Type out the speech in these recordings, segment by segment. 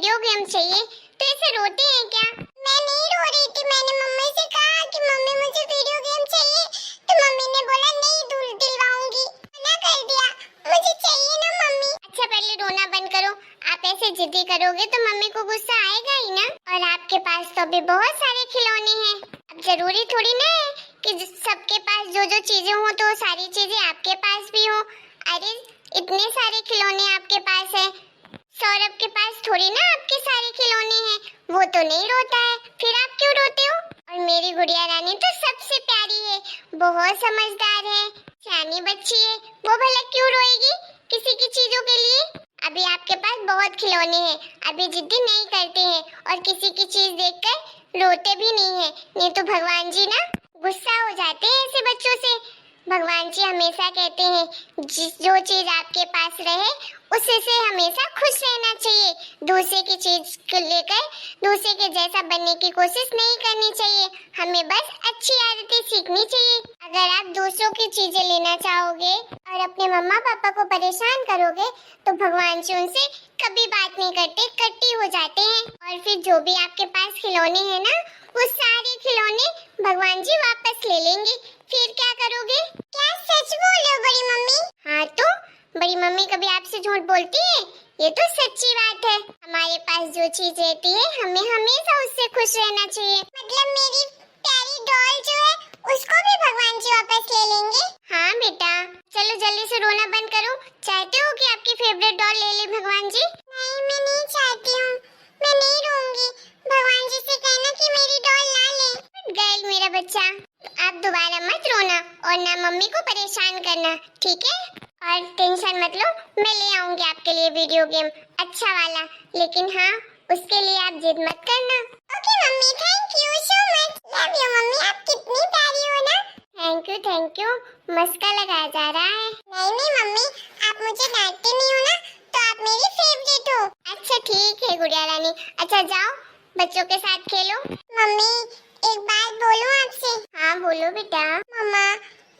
Video game चाहिए, तो ऐसे रोते हैं क्या? मैं नहीं रो रही थी, मैंने मम्मी से कहा कि मम्मी मुझे वीडियो गेम चाहिए, तो मम्मी ने बोला नहीं दिलवाऊंगी, मना कर दिया। मुझे चाहिए ना मम्मी। अच्छा पहले रोना बंद करो, आप ऐसे जिद्दी करोगे तो मम्मी को गुस्सा आएगा ही ना। और आपके पास तो अभी बहुत सारे खिलौने हैं, अब जरूरी थोड़ी ना है कि सबके पास जो जो चीजें हो तो सारी चीजें आपके पास भी हो। अरे इतने सारे खिलौने आपके पास है, सौरभ के पास थोड़ी ना आपके सारे खिलौने हैं, वो तो नहीं रोता है, फिर आप क्यों रोते हो? और मेरी गुड़िया रानी तो सबसे प्यारी है, बहुत समझदार है, सियानी बच्ची है, वो भला क्यों रोएगी किसी की चीजों के लिए? अभी आपके पास बहुत खिलौने हैं, अभी जिद्दी नहीं करते हैं और किसी की चीज देखकर रोते भी नहीं है, नहीं तो भगवान जी ना गुस्सा हो जाते हैं ऐसे बच्चों से। भगवान जी हमेशा कहते हैं जो चीज आपके पास रहे उसी से हमेशा खुश रहना चाहिए, दूसरे की चीज को लेकर दूसरे के जैसा बनने की कोशिश नहीं करनी चाहिए, हमें बस अच्छी आदतें सीखनी चाहिए। अगर आप दूसरों की चीजें लेना चाहोगे और अपने मम्मा पापा को परेशान करोगे तो भगवान जी उनसे कभी बात नहीं करते, कट्टी हो जाते हैं। और फिर जो भी आपके पास खिलौने हैं ना, वो सारे खिलौने भगवान जी वापस ले लेंगे, फिर क्या करोगे? क्या सच बोलो बड़ी मम्मी? हाँ तो बड़ी मम्मी कभी आपसे झूठ बोलती है? ये तो सच्ची बात है, हमारे पास जो चीज रहती है हमें हमेशा उससे खुश रहना चाहिए। मतलब मेरी प्यारी डॉल जो है उसको भी भगवान जी वापस ले लेंगे? हाँ बेटा, चलो जल्दी से रोना बंद करो। चाहते हो कि आपकी फेवरेट डॉल ले ले भगवान जी? नहीं मैं नहीं चाहती हूँ, मैं नहीं रोऊंगी, भगवान जी से कहना कि मेरी डॉल ला ले। गर्ल मेरा बच्चा, आप दोबारा मत रोना और ना मम्मी को परेशान करना, ठीक है? और टेंशन मत लो, मैं ले आऊंगी आपके लिए वीडियो गेम अच्छा वाला, लेकिन हाँ उसके लिए आप जिद मत करना। Okay mummy, thank you so much, love you mummy, आप कितनी प्यारी हो ना। थैंक यू, मस्का लगाया जा रहा है। नहीं मम्मी, आप मुझे डांटती नहीं हो ना, तो आप मेरी फेवरेट हो। अच्छा ठीक है गुड़िया रानी, अच्छा जाओ बच्चों के साथ खेलो। मम्मी एक बात बोलूं आपसे? हाँ बोलो बेटा। मम्मा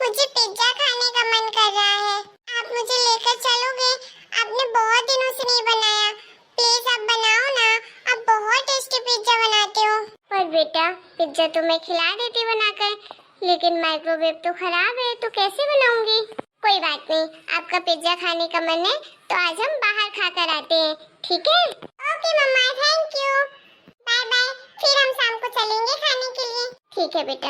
मुझे पिज्जा खाने का मन कर रहा है, आप मुझे लेकर चलोगे? आपने बहुत दिनों से नहीं बनाया, प्लीज आप बनाओ ना, आप बहुत टेस्टी पिज्जा बनाते हो। पर बेटा पिज्जा तो मैं खिला देती बनाकर, लेकिन माइक्रोवेव तो खराब है, तो कैसे बनाऊंगी? कोई बात नहीं, आपका पिज्जा खाने का मन है तो आज हम बाहर खाकर आते हैं, ठीक है? ओके मम्मा, थैंक यू, बाय बाय, फिर हम शाम को चलेंगे खाने के लिए। ठीक है बेटा।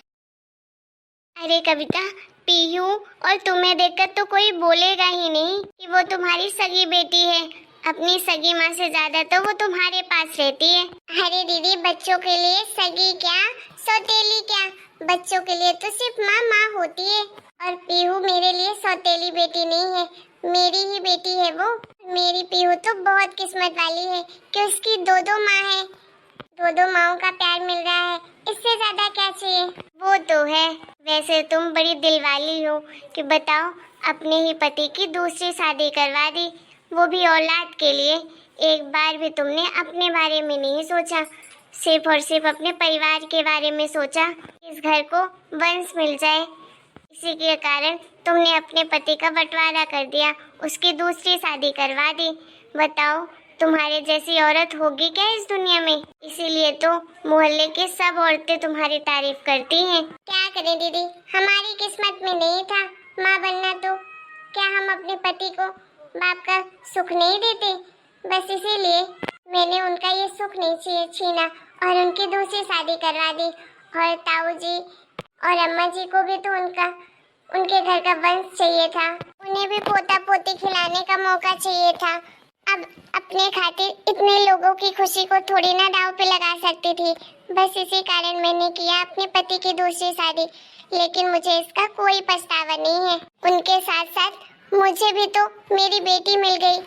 अरे कविता, पीहू और तुम्हें देखकर तो कोई बोलेगा ही नहीं कि वो तुम्हारी सगी बेटी है, अपनी सगी माँ से ज्यादा तो वो तुम्हारे पास रहती है। अरे दीदी, बच्चों के लिए सगी क्या सौतेली क्या, बच्चों के लिए तो सिर्फ माँ माँ होती है, और पीहू मेरे लिए सौतेली बेटी नहीं है, मेरी ही बेटी है वो। मेरी पीहू तो बहुत किस्मत वाली है कि उसकी दो दो माँ है, दो माओं का प्यार मिल रहा है, इससे ज्यादा क्या चाहिए? वो तो है, वैसे तुम बड़ी दिलवाली हो कि बताओ अपने ही पति की दूसरी शादी करवा दी, वो भी औलाद के लिए। एक बार भी तुमने अपने बारे में नहीं सोचा, सिर्फ और सिर्फ अपने परिवार के बारे में सोचा, इस घर को वंश मिल जाए। इसी के कारण तुमने अपने पति का बंटवारा कर दिया, उसकी दूसरी शादी करवा दी। बताओ तुम्हारे जैसी औरत होगी क्या इस दुनिया में? इसीलिए तो मोहल्ले के सब औरतें तुम्हारी तारीफ करती हैं। क्या करें दीदी, हमारी किस्मत में नहीं था माँ बनना, तो क्या हम अपने पति को बाप का सुख नहीं देते? बस इसीलिए मैंने उनका ये सुख नहीं छीना और उनकी दूसरी शादी करवा दी। और ताऊ जी और अम्मा जी को भी तो उनके घर का वंश चाहिए था, उन्हें भी पोता पोती खिलाने का मौका चाहिए था। अब अपने खातिर इतने लोगों की खुशी को थोड़ी ना दांव पे लगा सकती थी, बस इसी कारण मैंने किया अपने पति की दूसरी शादी, लेकिन मुझे इसका कोई पछतावा नहीं है। उनके साथ साथ मुझे भी तो मेरी बेटी मिल गई।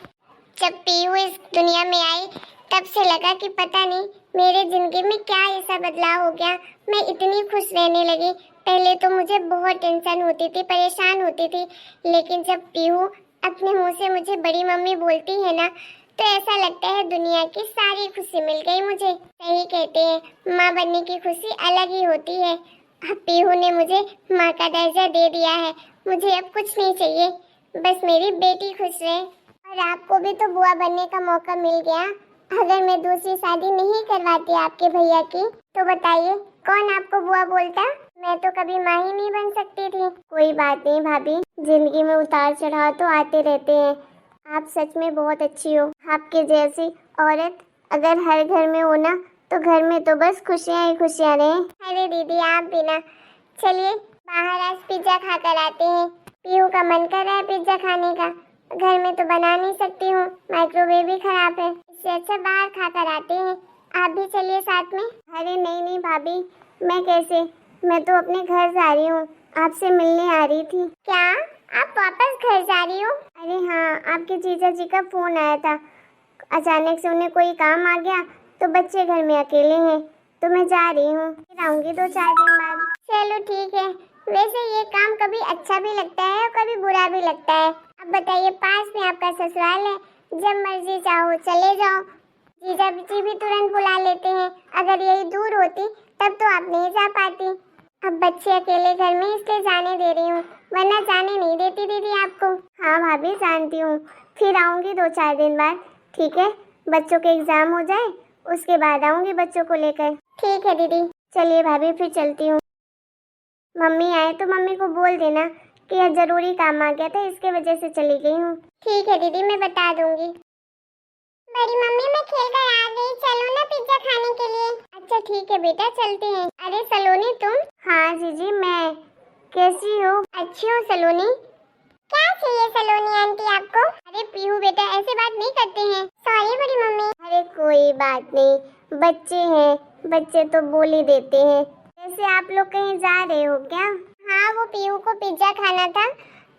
जब पीहू इस दुनिया में आई तब से लगा कि पता नहीं मेरे जिंदगी में क्या ऐसा बदलाव हो गया, मैं इतनी खुश रहने लगी। पहले तो मुझे बहुत टेंशन होती थी, परेशान होती थी, लेकिन जब पीहू अपने मुंह से मुझे बड़ी मम्मी बोलती है ना, तो ऐसा लगता है दुनिया की सारी खुशी मिल गई मुझे। सही कहते हैं, माँ बनने की खुशी अलग ही होती है। अब पीहू ने मुझे माँ का दर्जा दे दिया है, मुझे अब कुछ नहीं चाहिए, बस मेरी बेटी खुश रहे। और आपको भी तो बुआ बनने का मौका मिल गया, अगर मैं दूसरी शादी नहीं करवाती आपके भैया की तो बताइए कौन आपको बुआ बोलता? मैं तो कभी माँ ही नहीं बन सकती थी। कोई बात नहीं भाभी, जिंदगी में उतार चढ़ाव तो आते रहते हैं। आप सच में बहुत अच्छी हो। आपके जैसी औरत अगर हर घर में हो ना तो घर में तो बस खुशियाँ ही खुशियाँ रहे। अरे दीदी आप भी ना, चलिए बाहर आज पिज्जा खा कर आते हैं। पीहू का मन कर रहा है पिज्जा खाने का, घर में तो बना नहीं सकती हूँ, माइक्रोवेव भी खराब है। इससे अच्छा बाहर खा कर आते हैं। आप भी चलिए साथ में। अरे नहीं नहीं भाभी, मैं कैसे, मैं तो अपने घर जा रही हूँ, आपसे मिलने आ रही थी। क्या आप वापस घर जा रही हो? अरे हाँ, आपके जीजा जी का फोन आया था, अचानक से उन्हें कोई काम आ गया तो बच्चे घर में अकेले हैं तो मैं जा रही हूँ, फिर आऊंगी 2-4 दिन बाद। चलो ठीक है। वैसे ये काम कभी अच्छा भी लगता है और कभी बुरा भी लगता है। अब बताइए, पास में आपका ससुराल है, जब मर्जी चाहो चले जाओ। जीजा जी भी तुरंत बुला लेते हैं। अगर यही दूर होती तब तो आप नहीं जा पाती। अब बच्चे अकेले घर में इसलिए जाने दे रही हूँ, वरना जाने नहीं देती दीदी आपको। हाँ भाभी जानती हूँ, फिर आऊंगी 2-4 दिन बाद। ठीक है, बच्चों के एग्जाम हो जाए उसके बाद आऊंगी बच्चों को लेकर। ठीक है दीदी। चलिए भाभी फिर चलती हूँ। मम्मी आए तो मम्मी को बोल देना कि यह जरूरी काम आ गया था, इसके वजह से चली गई हूँ। ठीक है दीदी, मैं बता दूंगी। बड़ी मम्मी मैं खेल कर आ गई, चलो ना पिज्जा खाने के लिए। अच्छा ठीक है बेटा, चलते हैं। अरे सलोनी तुम? हाँ जीजी मैं। कैसी हो? अच्छी हूँ सलोनी। क्या चाहिए सलोनी आंटी आपको? अरे पीहू बेटा ऐसे बात नहीं करते हैं। सॉरी बड़ी मम्मी। अरे कोई बात नहीं, बच्चे हैं, बच्चे तो बोल ही देते हैं। वैसे आप लोग कहीं जा रहे हो क्या? हाँ वो पीहू को पिज्जा खाना था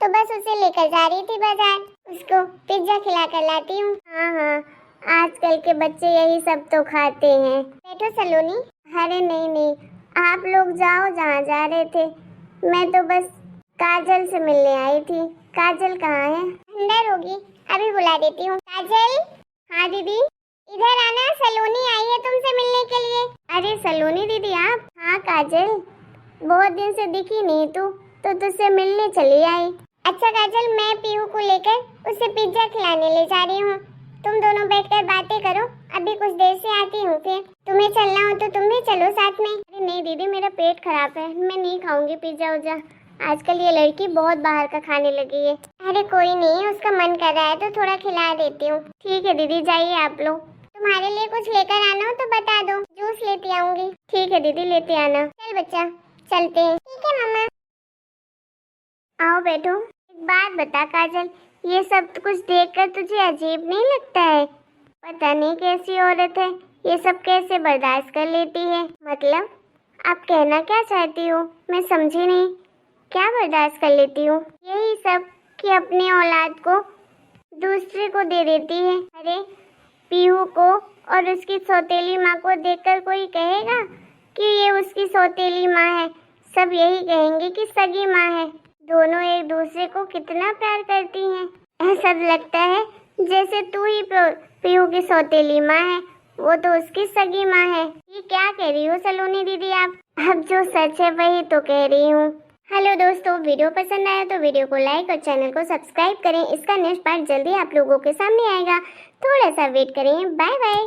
तो बस उसे लेकर जा रही थी बाजार, उसको पिज्जा खिला कर लाती हूँ। हाँ हाँ, आजकल के बच्चे यही सब तो खाते हैं। बैठो सलोनी। अरे नहीं नहीं, आप लोग जाओ जहाँ जा रहे थे, मैं तो बस काजल से मिलने आई थी। काजल कहाँ है? अंदर होगी, अभी बुला देती हूँ। काजल। हाँ दीदी। इधर आना, सलोनी आई है तुमसे मिलने के लिए। अरे सलोनी दीदी आप? हाँ काजल, बहुत दिन से दिखी नहीं तू, तो तुझसे मिलने चली आई। अच्छा काजल, मैं पीहू को लेकर उसे पिज्जा खिलाने ले जा रही हूँ, तुम दोनों बैठकर बातें करो, अभी कुछ देर से आती हूँ। फिर तुम्हें चलना हो तो तुम भी चलो साथ में। अरे नहीं दीदी, मेरा पेट खराब है, मैं नहीं खाऊंगी पिज्जा उज्जा। आजकल ये लड़की बहुत बाहर का खाने लगी है। अरे कोई नहीं, उसका मन कर रहा है तो थोड़ा खिला देती हूँ। ठीक है दीदी, जाइए आप लोग। तुम्हारे लिए कुछ लेकर आना हो तो बता दो, जूस लेती आऊंगी। ठीक है दीदी, लेते आना। चल बच्चा, चलते हैं। ठीक है मम्मा। आओ बैठो। एक बात बता काजल, ये सब कुछ देखकर तुझे अजीब नहीं लगता है? पता नहीं कैसी औरत है, ये सब कैसे बर्दाश्त कर लेती है। मतलब आप कहना क्या चाहती हो, मैं समझी नहीं। क्या बर्दाश्त कर लेती हूँ? यही सब कि अपनी औलाद को दूसरे को दे देती है। अरे पीहू को और उसकी सौतेली माँ को देखकर कोई कहेगा कि ये उसकी सौतेली माँ है, सब यही कहेंगे कि सगी माँ है। दोनों एक दूसरे को कितना प्यार करती हैं। ऐसा लगता है जैसे तू ही पीहू की सौतेली माँ है, वो तो उसकी सगी माँ है। ये क्या कह रही हो सलोनी दीदी आप? अब जो सच है वही तो कह रही हूँ। हेलो दोस्तों, वीडियो पसंद आया तो वीडियो को लाइक और चैनल को सब्सक्राइब करें। इसका नेक्स्ट पार्ट जल्दी आप लोगों के सामने आएगा, थोड़ा सा वेट करें। Bye bye.